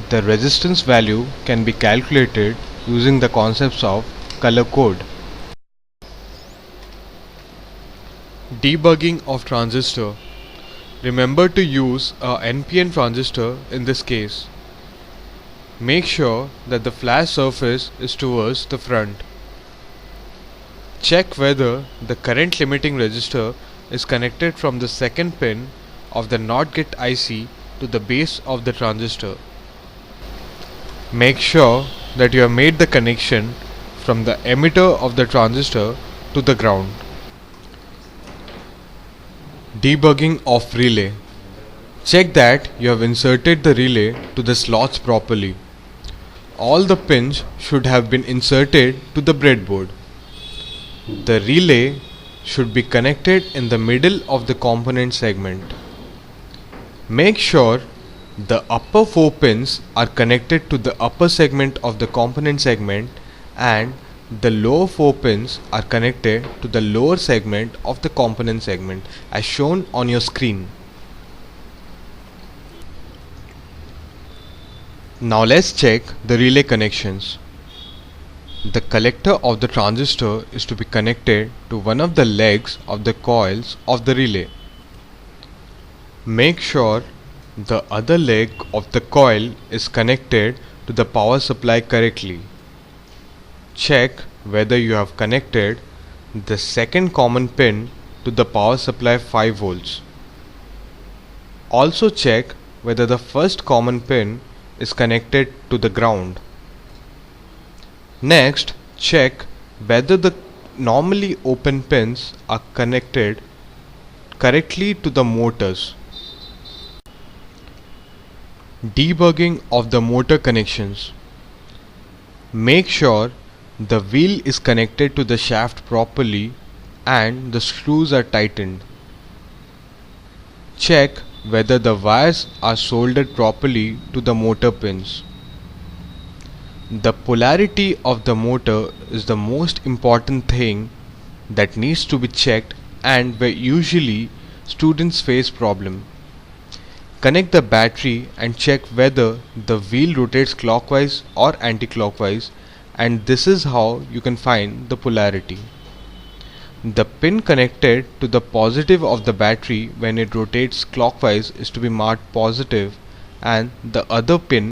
The resistance value can be calculated using the concepts of color code. Debugging of transistor. Remember to use a NPN transistor in this case. Make sure that the flash surface is towards the front. Check whether the current limiting resistor is connected from the second pin of the NOT gate IC to the base of the transistor. Make sure that you have made the connection from the emitter of the transistor to the ground. Debugging of relay. Check that you have inserted the relay to the slots properly. All the pins should have been inserted to the breadboard. The relay should be connected in the middle of the component segment. Make sure the upper 4 pins are connected to the upper segment of the component segment and the lower 4 pins are connected to the lower segment of the component segment as shown on your screen. Now let's check the relay connections. The collector of the transistor is to be connected to one of the legs of the coils of the relay. Make sure the other leg of the coil is connected to the power supply correctly. Check whether you have connected the second common pin to the power supply 5 volts. Also check whether the first common pin is connected to the ground. Next, check whether the normally open pins are connected correctly to the motors. Debugging of the motor connections. Make sure the wheel is connected to the shaft properly and the screws are tightened. Check whether the wires are soldered properly to the motor pins. The polarity of the motor is the most important thing that needs to be checked and where usually students face problem. Connect the battery and check whether the wheel rotates clockwise or anti-clockwise, and this is how you can find the polarity. The pin connected to the positive of the battery when it rotates clockwise is to be marked positive and the other pin